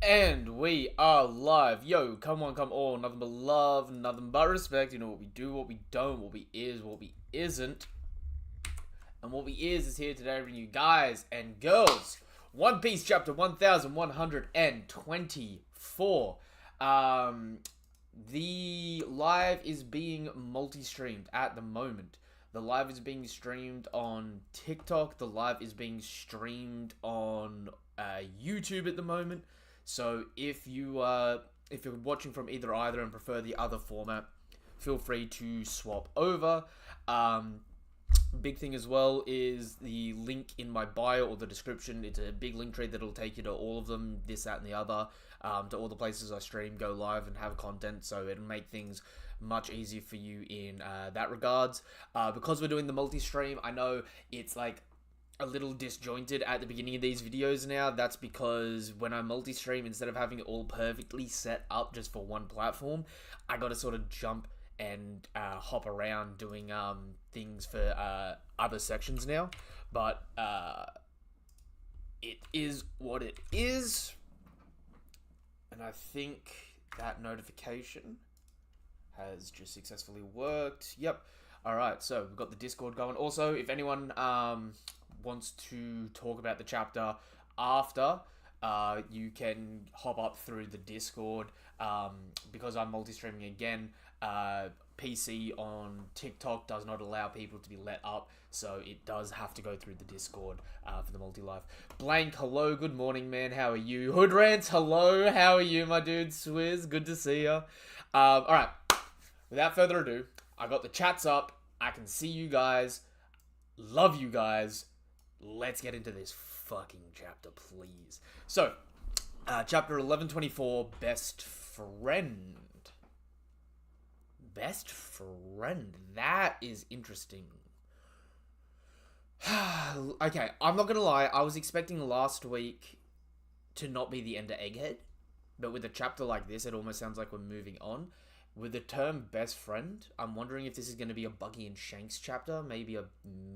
And we are live. Yo, come on, come on. Nothing but love, nothing but respect. You know what we do, what we don't, what we is, what we isn't. And what we is here today bringing you guys and girls. One Piece chapter 1124. The live is being multi-streamed at the moment. The live is being streamed on TikTok. The live is being streamed on YouTube at the moment. So if you're watching from either and prefer the other format, feel free to swap over. Big thing as well is the link in my bio or the description. It's a big link tree that'll take you to all of them, this, that, and the other, to all the places I stream, go live, and have content. So it'll make things much easier for you in that regards. Because we're doing the multi-stream, I know it's like a little disjointed at the beginning of these videos now. That's because when I multi-stream, instead of having it all perfectly set up just for one platform, I gotta sort of jump and hop around doing things for other sections now. But it is what it is. And I think that notification has just successfully worked. Yep. Alright, so we've got the Discord going. Also, if anyone wants to talk about the chapter after, you can hop up through the Discord. Because I'm multi-streaming again, PC on TikTok does not allow people to be let up, so it does have to go through the Discord for the multi-live. Blank, hello, good morning, man, how are you? Hood Rants, hello, how are you, my dude? Swizz, good to see ya. Alright, without further ado, I got the chats up, I can see you guys, love you guys, let's get into this fucking chapter, please. So, chapter 1124, Best Friend. Best friend. That is interesting. Okay, I'm not gonna lie. I was expecting last week to not be the end of Egghead. But with a chapter like this, it almost sounds like we're moving on. With the term best friend, I'm wondering if this is going to be a Buggy and Shanks chapter. Maybe a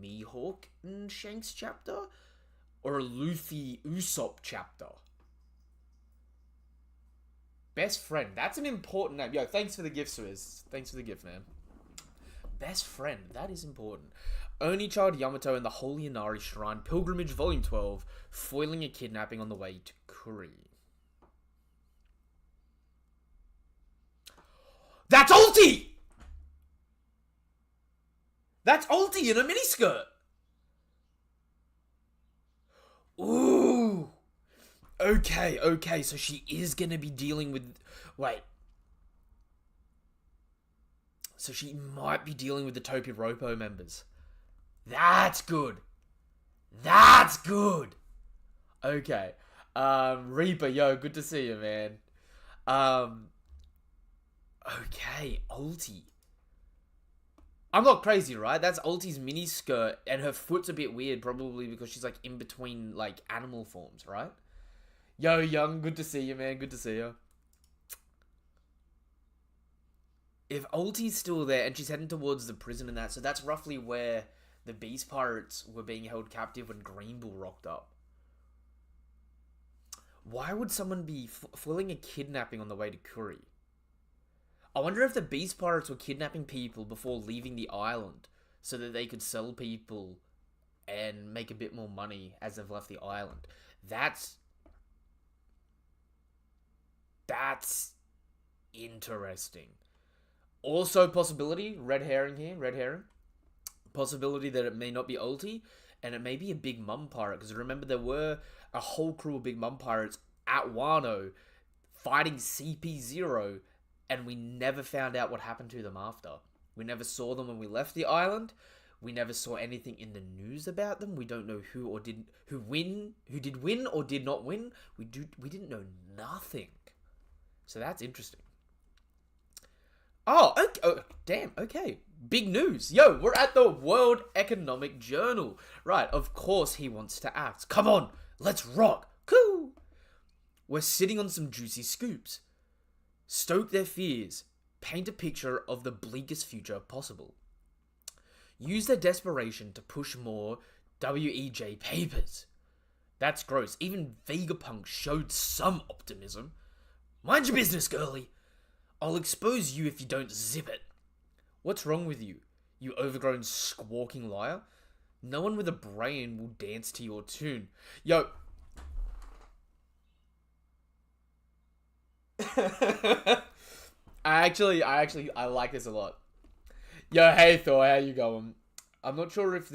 Mihawk and Shanks chapter. Or a Luffy Usopp chapter. Best friend. That's an important name. Yo, thanks for the gift, Swizz. Thanks for the gift, man. Best friend. That is important. Only Child Yamato and the Holy Inari Shrine. Pilgrimage Volume 12. Foiling a kidnapping on the way to Kuri. That's Ulti! That's Ulti in a miniskirt. Ooh. Okay, so she is going to be dealing with... Wait. So she might be dealing with the Topiropo members. That's good. That's good. Okay. Reaper, yo, good to see you, man. Okay, Ulti. I'm not crazy, right? That's Ulti's mini skirt, and her foot's a bit weird, probably because she's, like, in between, like, animal forms, right? Yo, Young, good to see you, man. Good to see you. If Ulti's still there, and she's heading towards the prison and that, so that's roughly where the Beast Pirates were being held captive when Green Bull rocked up. Why would someone be foiling a kidnapping on the way to Kuri? I wonder if the Beast Pirates were kidnapping people before leaving the island so that they could sell people and make a bit more money as they've left the island. That's interesting. Also, possibility, red herring here, red herring. Possibility that it may not be Ulti, and it may be a Big Mum pirate, because remember there were a whole crew of Big Mum pirates at Wano fighting CP0, and we never found out what happened to them after. We never saw them when we left the island. We never saw anything in the news about them. We don't know who did win or did not win. We didn't know nothing. So that's interesting. Oh, okay. Oh, damn, okay. Big news. Yo, we're at the World Economic Journal. Right, of course he wants to act. Come on, let's rock. Cool. We're sitting on some juicy scoops. Stoke their fears. Paint a picture of the bleakest future possible. Use their desperation to push more WEJ papers. That's gross. Even Vegapunk showed some optimism. Mind your business, girly. I'll expose you if you don't zip it. What's wrong with you, you overgrown squawking liar? No one with a brain will dance to your tune. Yo. I like this a lot. Yo, hey Thor, how you going? I'm not sure if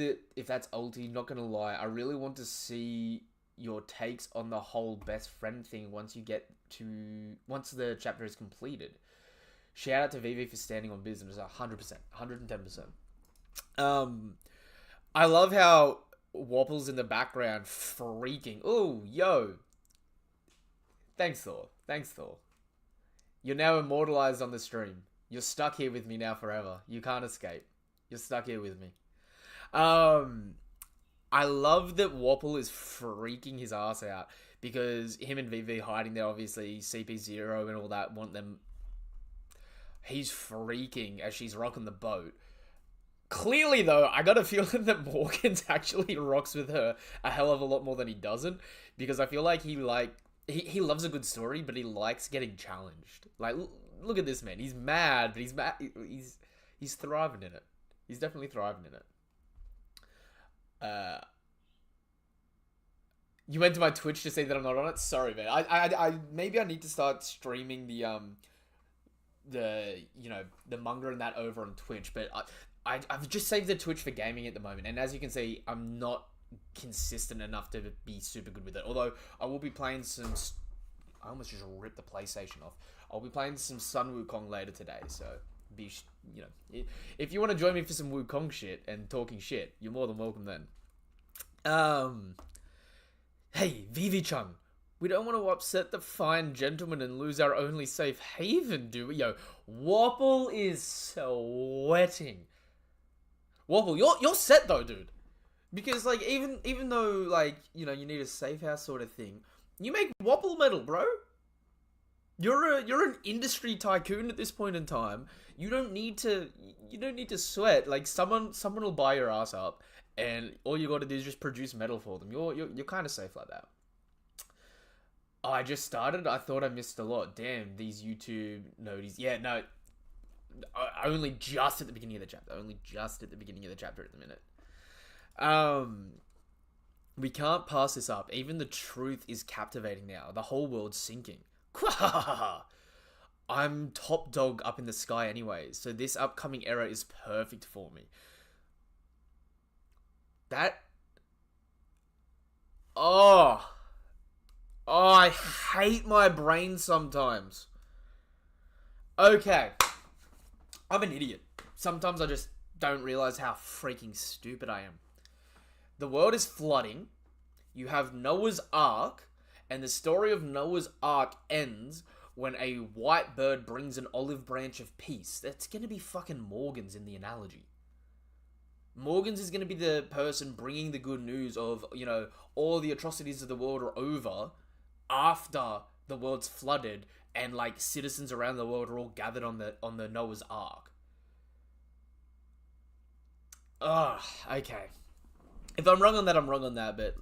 that's ulti, not gonna lie. I really want to see your takes on the whole best friend thing once the chapter is completed. Shout out to Vivi for standing on business 100%, 110%. I love how Wapple's in the background freaking. Oh, yo. Thanks, Thor. You're now immortalized on the stream. You're stuck here with me now forever. You can't escape. You're stuck here with me. I love that Wapple is freaking his ass out because him and Vivi hiding there, obviously, CP0 and all that want them. He's freaking as she's rocking the boat. Clearly, though, I got a feeling that Morgan's actually rocks with her a hell of a lot more than he doesn't, because I feel like he loves a good story, but he likes getting challenged. Like, look at this man. He's mad, but he's thriving in it. He's definitely thriving in it. You went to my Twitch to say that I'm not on it. Sorry, man. I maybe I need to start streaming the manga and that over on Twitch, but I've just saved the Twitch for gaming at the moment, and as you can see, I'm not consistent enough to be super good with it. Although I will be playing some. I almost just ripped the PlayStation off. I'll be playing some Sun Wukong later today, so if you want to join me for some Wukong shit and talking shit, you're more than welcome then. Hey, Vivi-chan, we don't want to upset the fine gentleman and lose our only safe haven, do we? Yo, Wapple is sweating. Wapple, you're set though, dude. Because like even though like you need a safe house sort of thing, you make Wapple metal, bro. You're an industry tycoon at this point in time. You don't need to sweat. Like someone will buy your ass up, and all you got to do is just produce metal for them. You're kind of safe like that. Oh, I just started. I thought I missed a lot. Damn, these YouTube noties. Yeah, no. Only just at the beginning of the chapter. At the minute. We can't pass this up. Even the truth is captivating now. The whole world's sinking. I'm top dog up in the sky anyway, so this upcoming era is perfect for me. I hate my brain sometimes. Okay. I'm an idiot. Sometimes I just don't realize how freaking stupid I am. The world is flooding. You have Noah's Ark, and the story of Noah's Ark ends when a white bird brings an olive branch of peace. That's gonna be fucking Morgan's in the analogy. Morgan's is gonna be the person bringing the good news of, all the atrocities of the world are over after the world's flooded and like citizens around the world are all gathered on the Noah's Ark. Okay. If I'm wrong on that, I'm wrong on that, but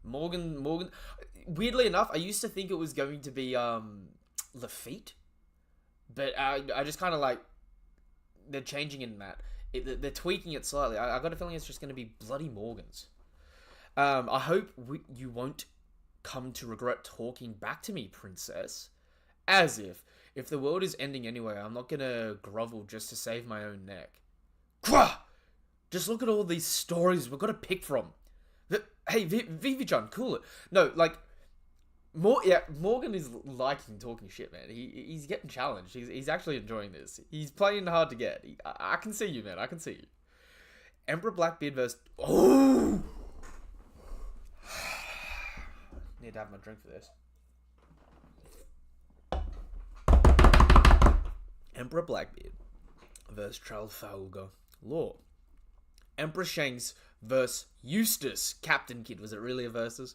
Morgan, weirdly enough, I used to think it was going to be Lafitte, but I just kind of like, they're changing in that. They're tweaking it slightly. I got a feeling it's just going to be bloody Morgan's. I hope you won't come to regret talking back to me, princess. As if the world is ending anyway, I'm not going to grovel just to save my own neck. Quah! Just look at all these stories we've got to pick from. Hey, Vivi-chan, cool it. No, like, Morgan is liking talking shit, man. He's getting challenged. He's actually enjoying this. He's playing hard to get. I can see you, man. I can see you. Emperor Blackbeard versus... Oh! Need to have my drink for this. Emperor Blackbeard versus Trafalgar Law. Emperor Shanks versus Eustace Captain Kidd. Was it really a versus?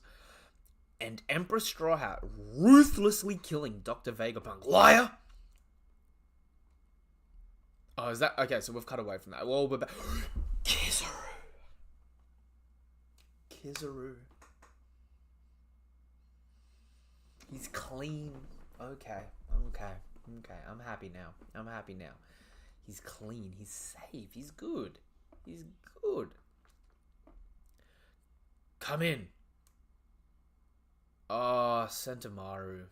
And Emperor Straw Hat ruthlessly killing Dr. Vegapunk. Liar! Oh, is that... Okay, so we've cut away from that. Well, we're back. Kizaru. He's clean. Okay. Okay. Okay. I'm happy now. I'm happy now. He's clean. He's safe. He's good. He's good. Come in. Oh, Sentamaru.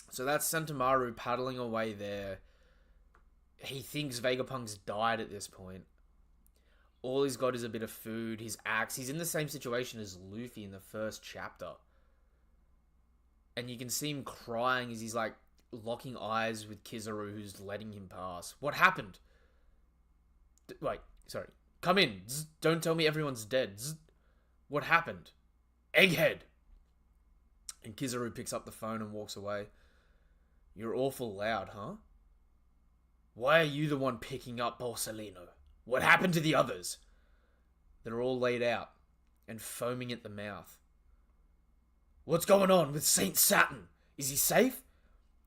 So that's Sentamaru paddling away there. He thinks Vegapunk's died at this point. All he's got is a bit of food, his axe. He's in the same situation as Luffy in the first chapter. And you can see him crying as he's like locking eyes with Kizaru, who's letting him pass. What happened? Wait, sorry. Come in. Zzz, don't tell me everyone's dead. Zzz. What happened? Egghead! And Kizaru picks up the phone and walks away. You're awful loud, huh? Why are you the one picking up Borsalino? What happened to the others? They're all laid out and foaming at the mouth. What's going on with Saint Saturn? Is he safe?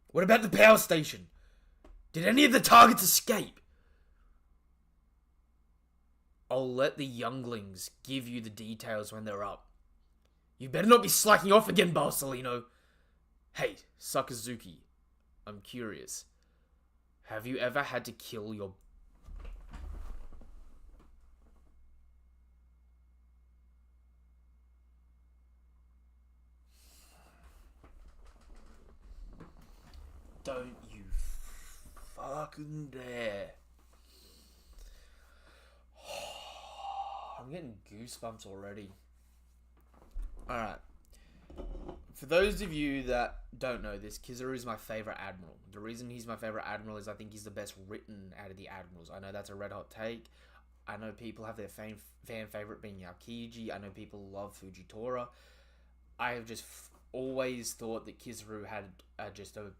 What about the power station? Did any of the targets escape? I'll let the younglings give you the details when they're up. You better not be slacking off again, Borsalino. Hey, Sakazuki, I'm curious. Have you ever had to kill your... Don't you fucking dare. I'm getting goosebumps already. Alright. For those of you that don't know this, Kizaru is my favourite admiral. The reason he's my favourite admiral is I think he's the best written out of the admirals. I know that's a red hot take. I know people have their fan favourite being Yaokiji. I know people love Fujitora. I have just always thought that Kizaru had just a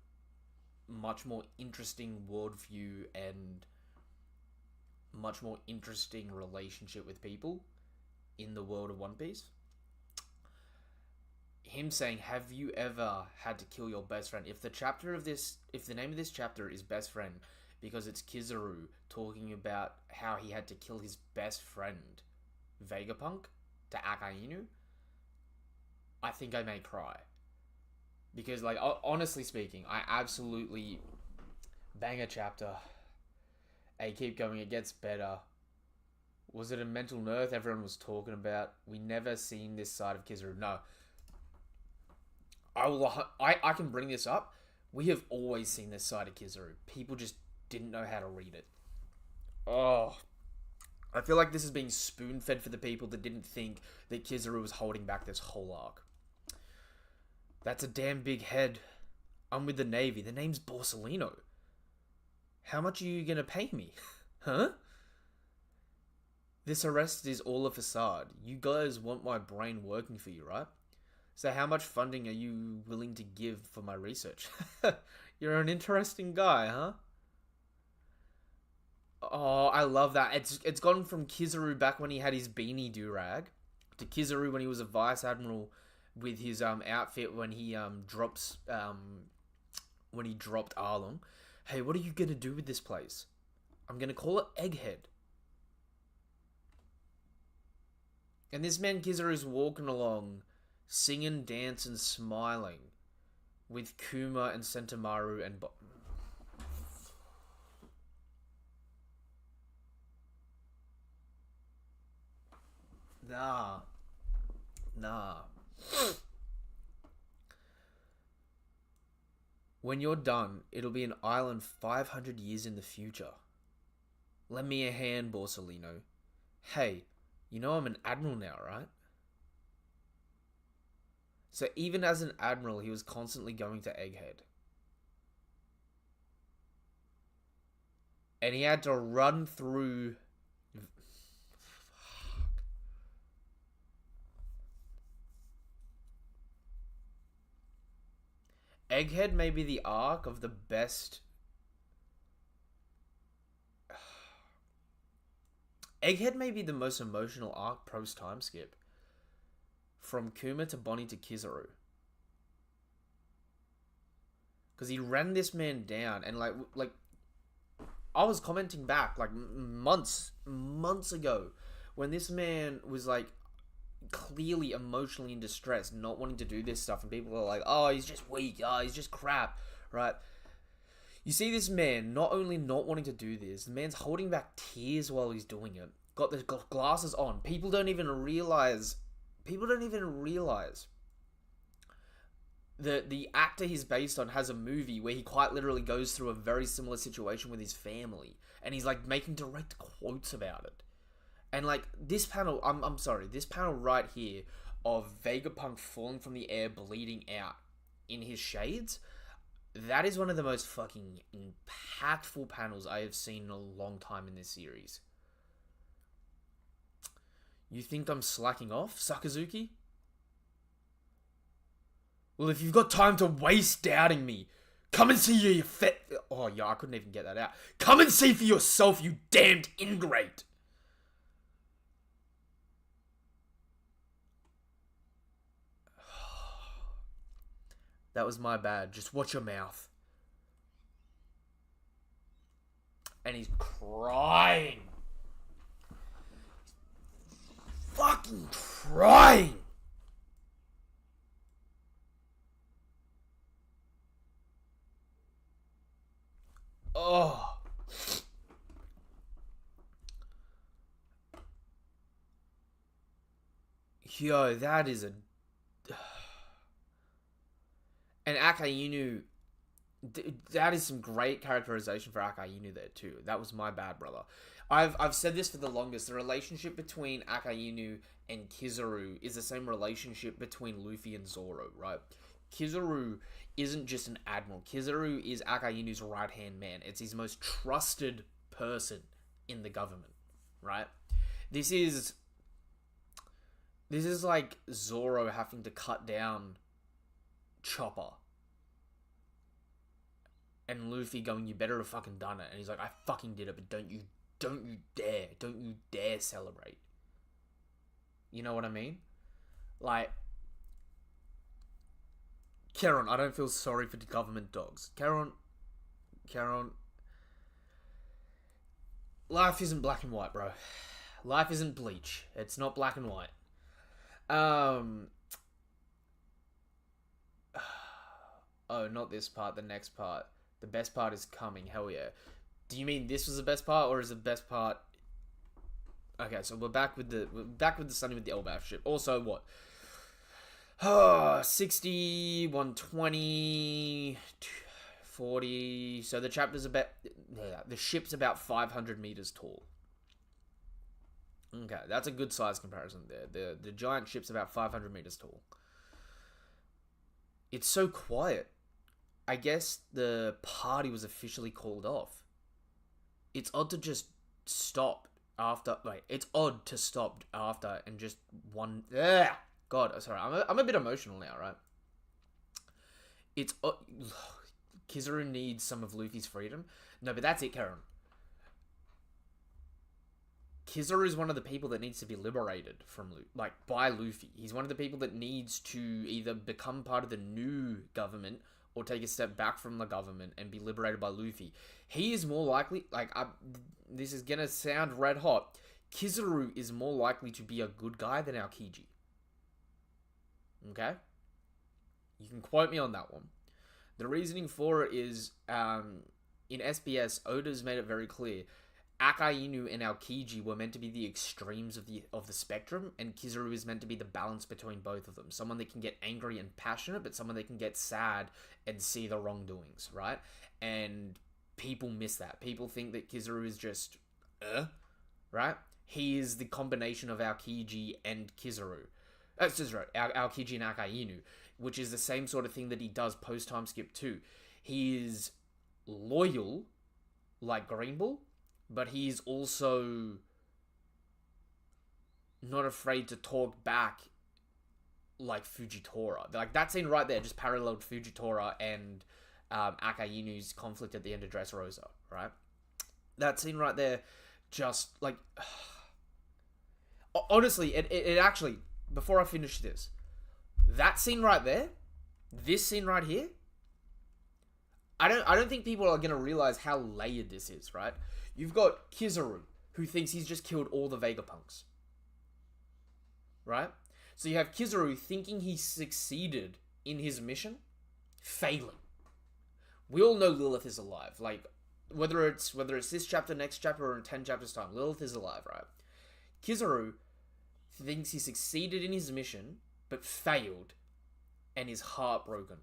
much more interesting worldview and much more interesting relationship with people in the world of One Piece. Him saying, have you ever had to kill your best friend? If the name of this chapter is best friend, because it's Kizaru talking about how he had to kill his best friend, Vegapunk, to Akainu, I think I may cry. Because, like, honestly speaking, I absolutely bang a chapter. Hey, keep going, it gets better. Was it a mental nerve everyone was talking about? We never seen this side of Kizaru. No. I can bring this up. We have always seen this side of Kizaru. People just didn't know how to read it. Oh. I feel like this is being spoon-fed for the people that didn't think that Kizaru was holding back this whole arc. That's a damn big head. I'm with the Navy. The name's Borsalino. How much are you gonna pay me? Huh? This arrest is all a facade. You guys want my brain working for you, right? So how much funding are you willing to give for my research? You're an interesting guy, huh? Oh, I love that. It's gone from Kizaru back when he had his beanie do-rag to Kizaru when he was a vice admiral with his outfit when he dropped Arlong. Hey, what are you gonna do with this place? I'm gonna call it Egghead. And this man Kizaru's walking along, singing, dancing, smiling, with Kuma and Sentamaru and Nah. When you're done, it'll be an island 500 years in the future. Lend me a hand, Borsalino. Hey, you know I'm an admiral now, right? So even as an admiral, he was constantly going to Egghead. And he had to run through... Egghead may be the arc of the best... Egghead may be the most emotional arc post time skip. From Kuma to Bonnie to Kizaru. Because he ran this man down and like I was commenting back like months ago when this man was like clearly emotionally in distress, not wanting to do this stuff, and people are like, oh, he's just weak, oh, he's just crap, right? You see this man not only not wanting to do this, the man's holding back tears while he's doing it. Got the glasses on. People don't even realize that the actor he's based on has a movie where he quite literally goes through a very similar situation with his family, and he's like making direct quotes about it. And like this panel, I'm sorry, this panel right here of Vegapunk falling from the air, bleeding out in his shades, that is one of the most fucking impactful panels I have seen in a long time in this series. You think I'm slacking off, Sakazuki? Well, if you've got time to waste doubting me, come and see your Oh, yeah, I couldn't even get that out. Come and see for yourself, you damned ingrate! That was my bad. Just watch your mouth. And he's crying. Fucking crying. Oh. Yo, that is a... And Akainu, that is some great characterization for Akainu there too. That was my bad, brother. I've said this for the longest. The relationship between Akainu and Kizaru is the same relationship between Luffy and Zoro, right? Kizaru isn't just an admiral. Kizaru is Akainu's right-hand man. It's his most trusted person in the government, right? This is like Zoro having to cut down Chopper. And Luffy going, you better have fucking done it. And he's like, I fucking did it, but don't you dare celebrate. You know what I mean? Like, Charon, I don't feel sorry for the government dogs. Charon, life isn't black and white, bro. Life isn't Bleach. It's not black and white. Oh, not this part, the next part. The best part is coming, hell yeah. Do you mean this was the best part, or is the best part... Okay, so we're back with the Sunny with the Elbaf ship. Also, what? 60, 120, 40... So the chapter's about... The ship's about 500 meters tall. Okay, that's a good size comparison there. The giant ship's about 500 meters tall. It's so quiet. I guess the party was officially called off. It's odd to just stop after... Wait, it's odd to stop after and just one... Ugh! God, sorry, I'm a bit emotional now, right? It's... Kizaru needs some of Luffy's freedom. No, but that's it, Karen. Kizaru is one of the people that needs to be liberated from by Luffy. He's one of the people that needs to either become part of the new government or take a step back from the government and be liberated by Luffy. He is more likely, this is gonna sound red hot, Kizaru is more likely to be a good guy than Aokiji. Okay? You can quote me on that one. The reasoning for it is, in SBS, Oda's made it very clear, Akainu and Aokiji were meant to be the extremes of the spectrum, and Kizaru is meant to be the balance between both of them. Someone that can get angry and passionate, but someone that can get sad and see the wrongdoings, right? And people miss that. People think that Kizaru is just, right? He is the combination of Aokiji and Kizaru. That's just right, Aokiji and Akainu, which is the same sort of thing that he does post-time skip too. He is loyal, like Green Bull, but he's also not afraid to talk back like Fujitora. Like, that scene right there just paralleled Fujitora and Akainu's conflict at the end of Dressrosa, right? That scene right there just, like... Honestly, it actually... Before I finish this, that scene right there, this scene right here, I don't think people are going to realize how layered this is, right? You've got Kizaru, who thinks he's just killed all the Vegapunks. Right? So you have Kizaru thinking he succeeded in his mission, failing. We all know Lilith is alive. Like, whether it's this chapter, next chapter, or in 10 chapters time, Lilith is alive, right? Kizaru thinks he succeeded in his mission, but failed, and is heartbroken.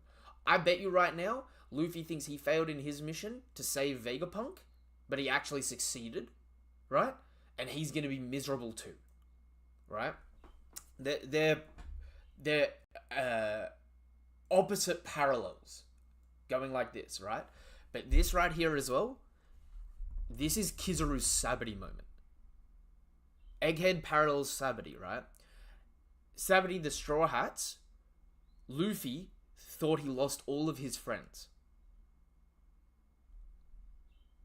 I bet you right now, Luffy thinks he failed in his mission to save Vegapunk, but he actually succeeded, right? And he's gonna be miserable too, right? They're opposite parallels, going like this, right? But this right here as well, this is Kizaru's Sabaody moment. Egghead parallels Sabaody, right? Sabaody, the Straw Hats, Luffy thought he lost all of his friends.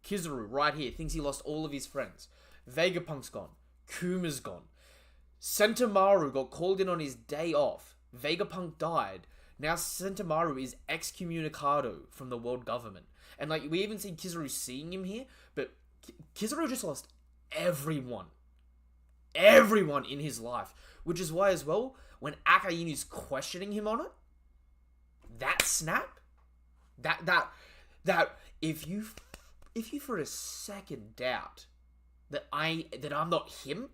Kizaru, right here, thinks he lost all of his friends. Vegapunk's gone. Kuma's gone. Sentomaru got called in on his day off. Vegapunk died. Now Sentomaru is excommunicado from the world government. And like, we even see Kizaru seeing him here, but Kizaru just lost everyone. Everyone in his life. Which is why as well, when Akainu's questioning him on it, that snap, that if you for a second doubt that I'm not him,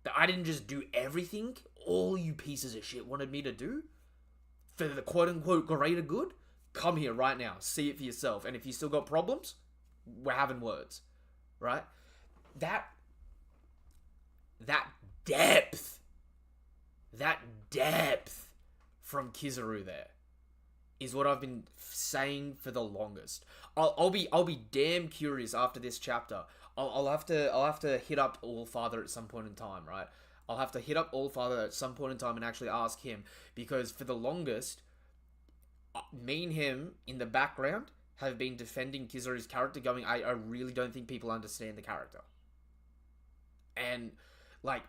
that I didn't just do everything all you pieces of shit wanted me to do for the quote-unquote greater good, come here right now. See it for yourself. And if you still got problems, we're having words. Right? That depth from Kizaru there is what I've been saying for the longest. I'll be damn curious after this chapter. I'll have to hit up Allfather at some point in time, right? I'll have to hit up Allfather at some point in time and actually ask him, because for the longest, me and him in the background have been defending Kizaru's character, going, I really don't think people understand the character. And like,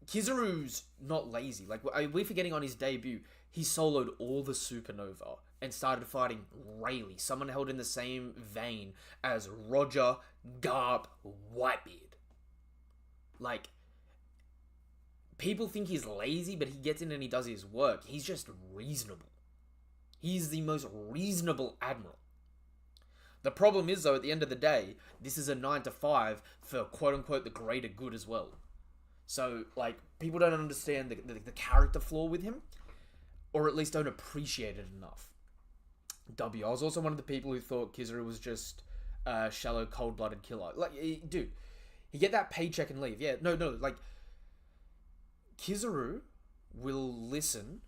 Kizaru's not lazy. Like, we're forgetting on his debut, he soloed all the Supernova and started fighting Rayleigh, someone held in the same vein as Roger, Garp, Whitebeard. Like, people think he's lazy, but he gets in and he does his work. He's just reasonable. He's the most reasonable admiral. The problem is, though, at the end of the day, this is a 9 to 5 for quote-unquote the greater good as well. So, like, people don't understand the character flaw with him, or at least don't appreciate it enough. I was also one of the people who thought Kizaru was just a shallow, cold-blooded killer. Like, dude, you get that paycheck and leave. Yeah, no, like, Kizaru will listen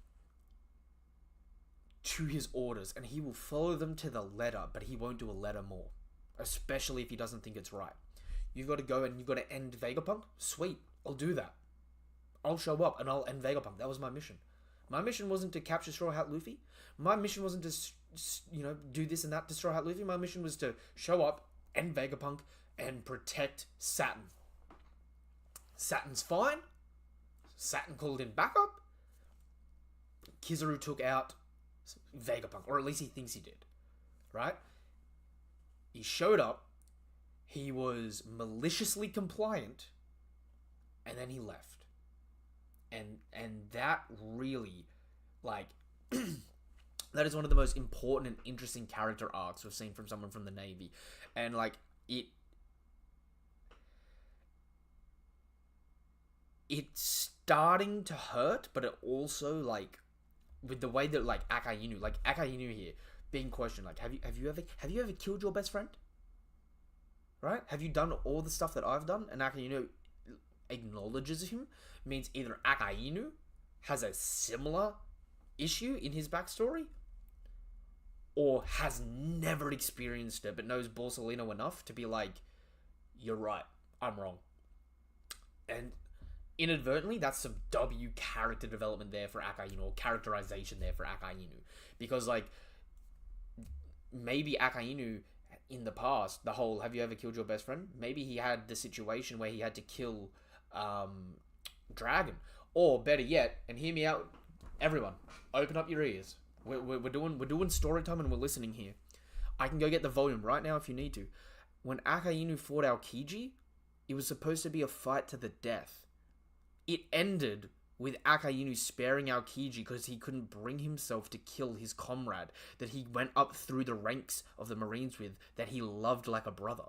to his orders, and he will follow them to the letter, but he won't do a letter more. Especially if he doesn't think it's right. You've got to go and you've got to end Vegapunk? Sweet, I'll do that. I'll show up and I'll end Vegapunk. That was my mission. My mission wasn't to capture Straw Hat Luffy. My mission wasn't to, do this and that to Straw Hat Luffy. My mission was to show up, end Vegapunk, and protect Saturn. Saturn's fine. Saturn called in backup. Kizaru took out Vegapunk, or at least he thinks he did. Right? He showed up. He was maliciously compliant. And then he left. And that really, like, that is one of the most important and interesting character arcs we've seen from someone from the Navy. And, like, it's starting to hurt, but it also, like, with the way that, like, Akainu here, being questioned, like, have you ever killed your best friend? Right? Have you done all the stuff that I've done? And Akainu acknowledges him, means either Akainu has a similar issue in his backstory, or has never experienced it, but knows Borsalino enough to be like, you're right, I'm wrong. And inadvertently, that's some W character development there for Akainu, or characterization there for Akainu. Because, like, maybe Akainu, in the past, the whole, have you ever killed your best friend? Maybe he had the situation where he had to kill Dragon. Or, better yet, and hear me out, everyone, open up your ears. We're doing story time and we're listening here. I can go get the volume right now if you need to. When Akainu fought Aokiji, it was supposed to be a fight to the death. It ended with Akainu sparing Aokiji because he couldn't bring himself to kill his comrade that he went up through the ranks of the Marines with, that he loved like a brother.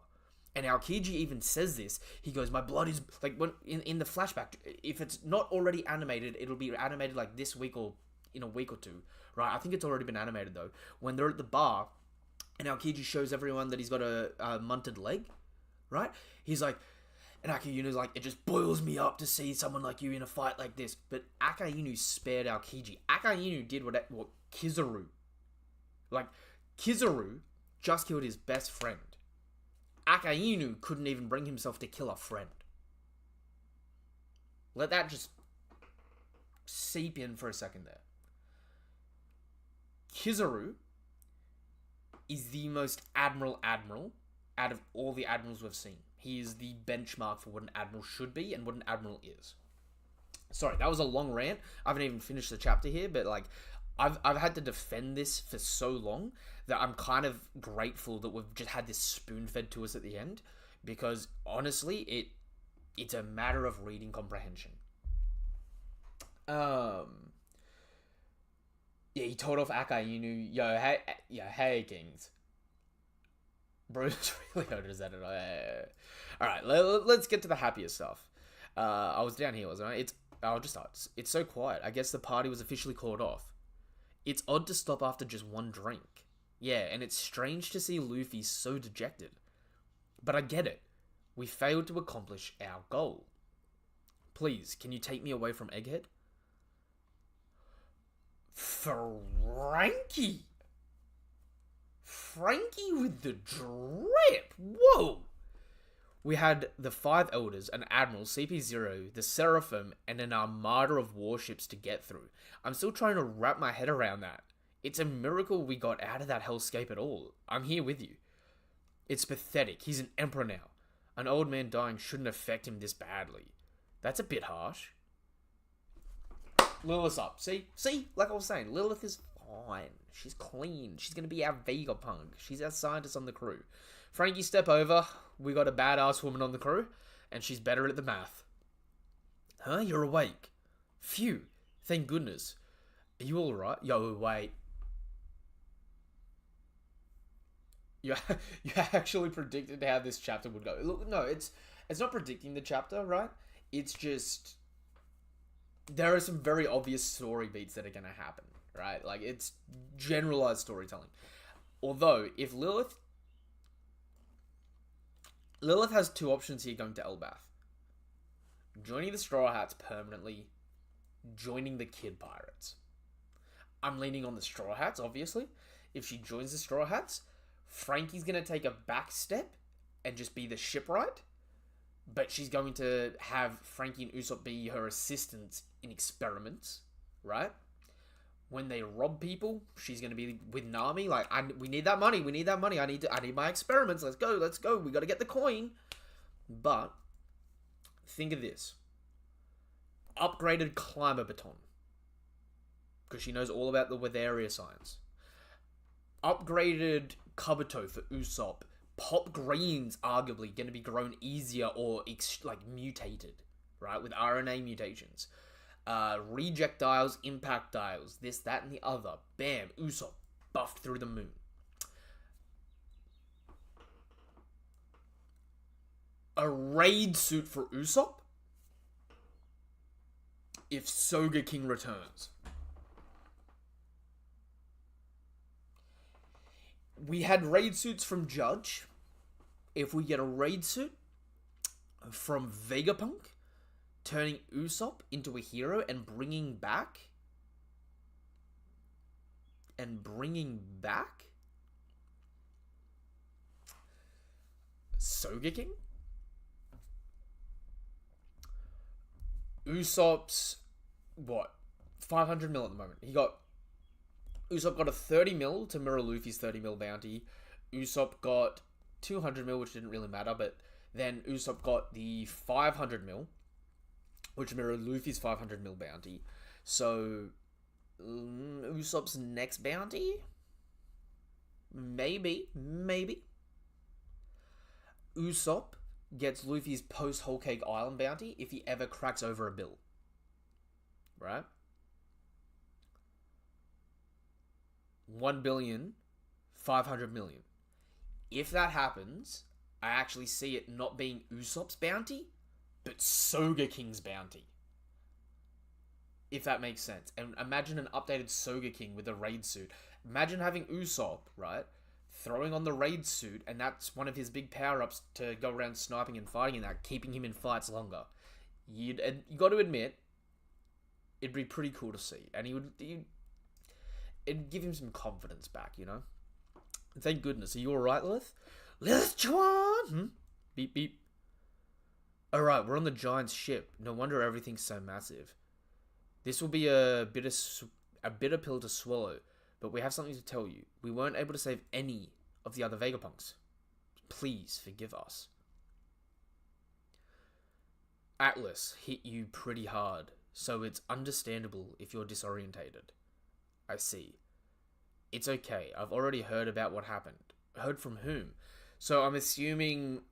And Aokiji even says this. He goes, my blood is... Like, when in the flashback, if it's not already animated, it'll be animated like this week or in a week or two. Right? I think it's already been animated, though. When they're at the bar, and Aokiji shows everyone that he's got a munted leg, right? He's like... And Akainu's like, it just boils me up to see someone like you in a fight like this. But Akainu spared Aokiji. Akainu did what Kizaru... Like, Kizaru just killed his best friend. Akainu couldn't even bring himself to kill a friend. Let that just seep in for a second there. Kizaru is the most admiral out of all the admirals we've seen. He is the benchmark for what an admiral should be and what an admiral is. Sorry, that was a long rant. I haven't even finished the chapter here, but like, I've had to defend this for so long that I'm kind of grateful that we've just had this spoon-fed to us at the end, because honestly, it's a matter of reading comprehension. Yeah, he told off Akainu, hey, Kings. Bro, it's really hard to say it. Alright, let's get to the happier stuff. I was down here, wasn't I? I'll just start. It's so quiet. I guess the party was officially called off. It's odd to stop after just one drink. Yeah, and it's strange to see Luffy so dejected. But I get it. We failed to accomplish our goal. Please, can you take me away from Egghead? Frankie! Frankie with the drip! Whoa! We had the 5 Elders, an Admiral, CP0, the Seraphim, and an armada of warships to get through. I'm still trying to wrap my head around that. It's a miracle we got out of that hellscape at all. I'm here with you. It's pathetic. He's an emperor now. An old man dying shouldn't affect him this badly. That's a bit harsh. Lilith's up. See? Like I was saying, Lilith is fine. She's clean. She's going to be our Vegapunk. She's our scientist on the crew. Frankie, step over. We got a badass woman on the crew, and she's better at the math. Huh? You're awake. Phew. Thank goodness. Are you alright? Yo, wait. You actually predicted how this chapter would go. Look, no, it's not predicting the chapter, right? It's just... There are some very obvious story beats that are going to happen, right? Like, it's generalized storytelling. Although, if Lilith has 2 options here going to Elbath. Joining the Straw Hats permanently, joining the Kid Pirates. I'm leaning on the Straw Hats, obviously. If she joins the Straw Hats, Frankie's going to take a back step and just be the shipwright. But she's going to have Frankie and Usopp be her assistants in experiments, right? When they rob people, she's going to be with Nami. Like, we need that money. I need my experiments. Let's go. We got to get the coin. But think of this. Upgraded climber baton. Because she knows all about the Weatheria science. Upgraded Kabuto for Usopp. Pop Green's arguably going to be grown easier or mutated, right? With RNA mutations. Reject dials, impact dials, this, that, and the other. Bam, Usopp buffed through the moon. A raid suit for Usopp if Sogeking returns. We had raid suits from Judge. If we get a raid suit from Vegapunk, turning Usopp into a hero and bringing back Sogeking? Usopp's, 500 mil at the moment. Usopp got a 30 mil to mirror Luffy's 30 mil bounty. Usopp got 200 mil, which didn't really matter, but then Usopp got the 500 mil, which mirrored Luffy's 500 mil bounty. So, Usopp's next bounty? Maybe. Usopp gets Luffy's post-Whole Cake Island bounty if he ever cracks over a bill. right? 1,500,000,000. If that happens, I actually see it not being Usopp's bounty, but Soga King's bounty. If that makes sense. And imagine an updated Soga King with a raid suit. Imagine having Usopp, right? Throwing on the raid suit, and that's one of his big power-ups to go around sniping and fighting and that, keeping him in fights longer. You got to admit, it'd be pretty cool to see. And it'd give him some confidence back, you know? Thank goodness. Are you alright, Lilith? Lilith Chuan! Beep, beep. Alright, we're on the Giant's ship. No wonder everything's so massive. This will be a bitter pill to swallow, but we have something to tell you. We weren't able to save any of the other Vegapunks. Please forgive us. Atlas hit you pretty hard, so it's understandable if you're disorientated. I see. It's okay. I've already heard about what happened. Heard from whom? So I'm assuming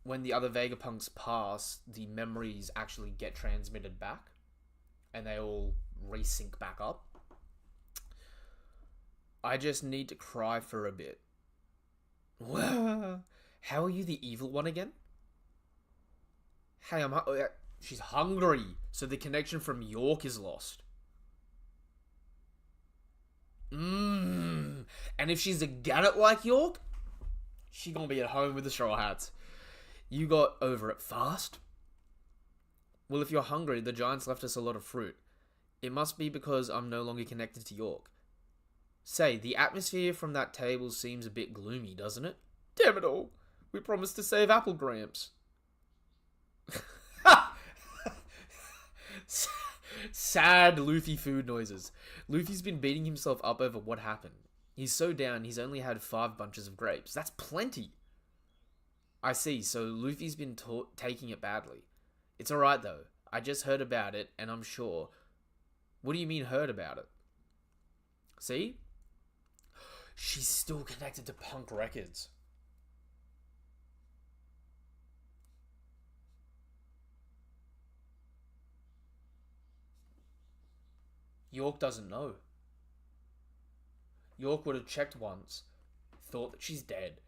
when the other Vegapunks pass, the memories actually get transmitted back, and they all resync back up. I just need to cry for a bit. How are you the evil one again? Hey, she's hungry, so the connection from York is lost. And if she's a gadget like York, she gonna be at home with the Straw Hats. You got over it fast? Well, if you're hungry, the Giants left us a lot of fruit. It must be because I'm no longer connected to York. Say, the atmosphere from that table seems a bit gloomy, doesn't it? Damn it all. We promised to save Apple Gramps. Sad Luffy food noises. Luffy's been beating himself up over what happened. He's so down, he's only had 5 bunches of grapes. That's plenty. I see, so Luffy's been taking it badly. It's alright though. I just heard about it, and I'm sure. What do you mean heard about it? See? She's still connected to Punk Records. York doesn't know. York would have checked once, thought that she's dead,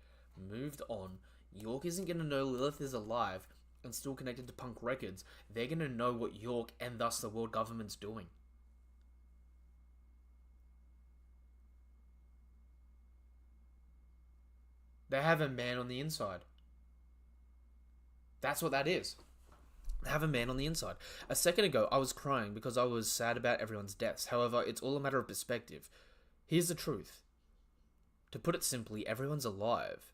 moved on. York isn't going to know Lilith is alive and still connected to Punk Records. They're going to know what York and thus the world government's doing. They have a man on the inside. That's what that is. They have a man on the inside. A second ago, I was crying because I was sad about everyone's deaths. However, it's all a matter of perspective. Here's the truth. To put it simply, everyone's alive.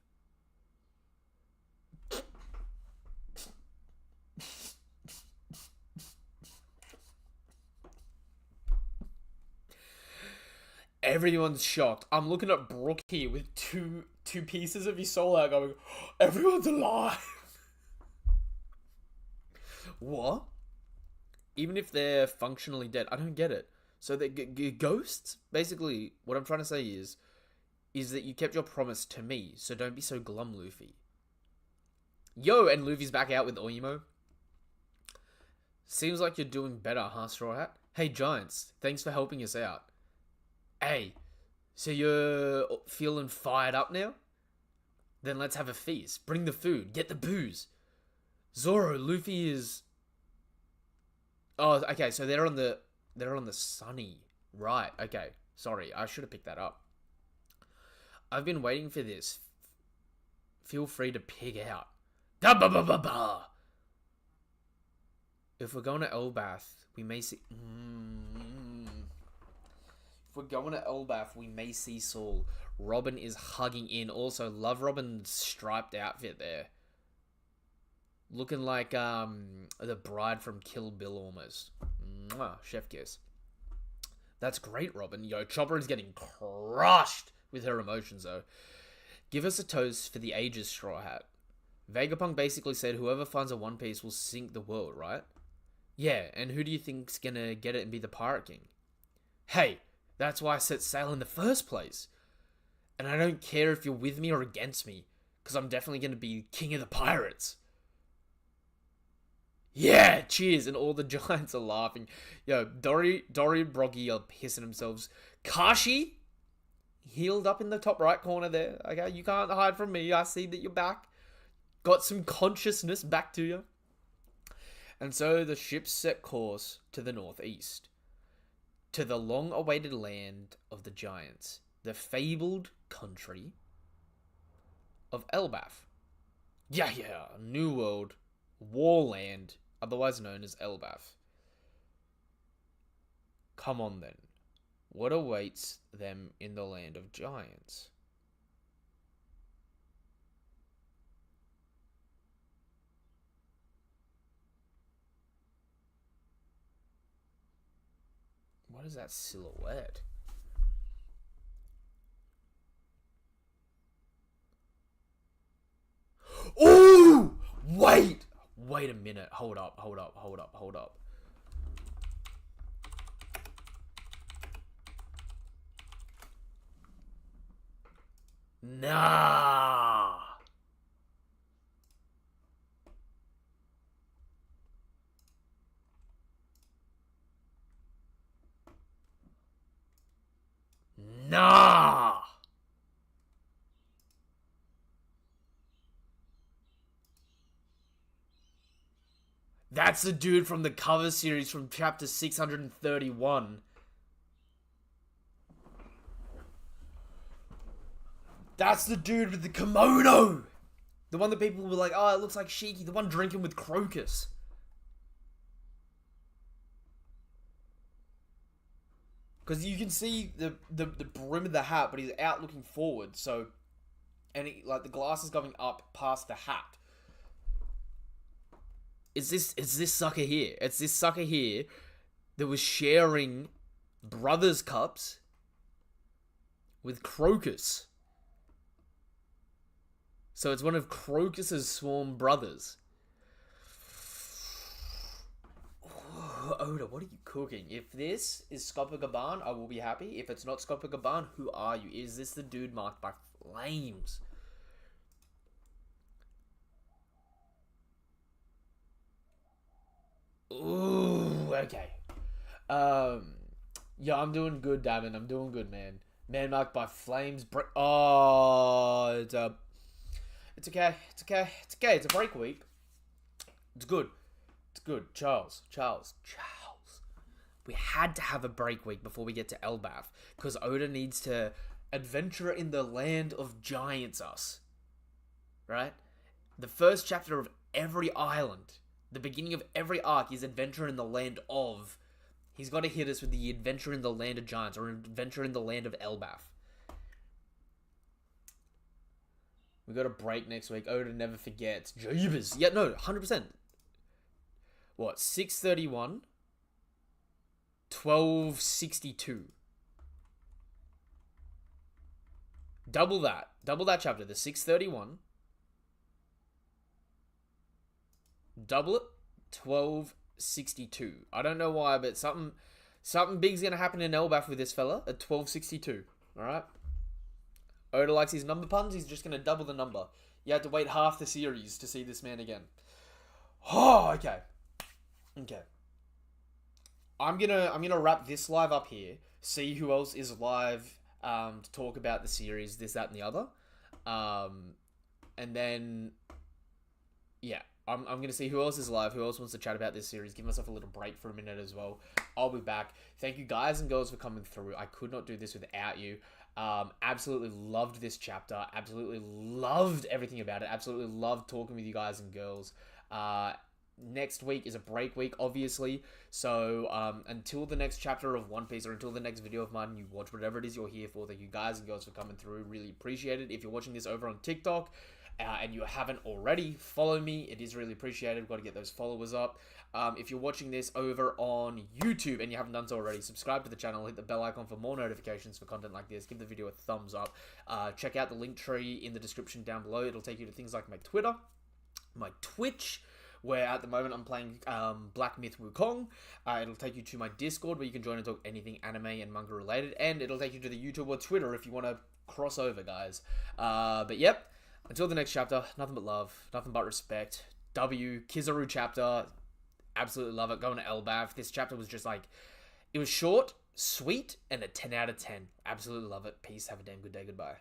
Everyone's shocked. I'm looking at Brooke here with two pieces of his soul out going, everyone's alive. What? Even if they're functionally dead, I don't get it. So they're ghosts? Basically, what I'm trying to say is that you kept your promise to me, so don't be so glum, Luffy. Yo, and Luffy's back out with Oimo. Seems like you're doing better, huh, Straw Hat? Hey, Giants, thanks for helping us out. Hey, so you're feeling fired up now? Then let's have a feast. Bring the food. Get the booze. Zoro, Luffy is... Oh, okay, so they're on the sunny. Right, okay. Sorry, I should have picked that up. I've been waiting for this. Feel free to pig out. Da ba ba ba ba. If we're going to Elbath, we may see... If we're going to Elbath, we may see Saul. Robin is hugging in. Also, love Robin's striped outfit there. Looking like the bride from Kill Bill almost. Mwah, chef kiss. That's great, Robin. Yo, Chopper is getting crushed with her emotions, though. Give us a toast for the ages, Straw Hat. Vegapunk basically said whoever finds a One Piece will sink the world, right? Yeah, and who do you think's gonna get it and be the Pirate King? Hey, that's why I set sail in the first place. And I don't care if you're with me or against me, because I'm definitely gonna be King of the Pirates. Yeah, cheers. And all the giants are laughing. Yo, Dory and Broggy are pissing themselves. Kashi healed up in the top right corner there. Okay, you can't hide from me. I see that you're back. Got some consciousness back to you. And so the ships set course to the northeast, to the long-awaited land of the giants, the fabled country of Elbaf. Yeah, New World, Warland, otherwise known as Elbaf. Come on then. What awaits them in the land of giants? What is that silhouette? Ooh! Wait a minute. Hold up. Nah. Nah. That's the dude from the cover series from chapter 631. That's the dude with the kimono. The one that people were like, oh, it looks like Shiki. The one drinking with Crocus. Because you can see the brim of the hat, but he's out looking forward. So, and like the glass is going up past the hat. It's this sucker here. It's this sucker here that was sharing brothers' cups with Crocus. So it's one of Crocus's swarm brothers. Oda, what are you cooking? If this is Scopogaban, I will be happy. If it's not Scopogaban, who are you? Is this the dude marked by flames? Ooh, okay. Yeah, I'm doing good, Damon. I'm doing good, man. Man marked by flames. Oh, it's okay. It's a break week. It's good. Charles. We had to have a break week before we get to Elbaf, because Oda needs to adventure in the land of giants us. Right? The first chapter of every island, the beginning of every arc is adventure in the land of. He's got to hit us with the adventure in the land of giants, or adventure in the land of Elbaf. We got a break next week. Oda never forgets. Jeebus. Yeah, no, 100%. What? 631. 1262. Double that chapter. The 631. Double it. 1262. I don't know why, but something big's gonna happen in Elbaf with this fella at 1262. Alright? Oda likes his number puns. He's just gonna double the number. You had to wait half the series to see this man again. Oh, okay. I'm gonna wrap this live up here. See who else is live to talk about the series, this, that, and the other. And then, yeah, I'm gonna see who else is live, who else wants to chat about this series. Give myself a little break for a minute as well. I'll be back. Thank you guys and girls for coming through. I could not do this without you. Absolutely loved this chapter. Absolutely loved everything about it. Absolutely loved talking with you guys and girls. Next week is a break week, obviously. So, until the next chapter of One Piece, or until the next video of mine, you watch whatever it is you're here for. Thank you guys and girls for coming through. Really appreciate it. If you're watching this over on TikTok, and you haven't already, follow me. It is really appreciated. We've got to get those followers up. If you're watching this over on YouTube and you haven't done so already, subscribe to the channel, hit the bell icon for more notifications for content like this. Give the video a thumbs up. Check out the link tree in the description down below. It'll take you to things like my Twitter, my Twitch, where at the moment I'm playing Black Myth Wukong. It'll take you to my Discord, where you can join and talk anything anime and manga related. And it'll take you to the YouTube or Twitter if you want to cross over, guys. But yep. Until the next chapter, nothing but love, nothing but respect. W, Kizaru chapter, Absolutely love it. Going to Elbath. This chapter was just like, it was short, sweet, and a 10 out of 10. Absolutely love it. Peace. Have a damn good day. Goodbye.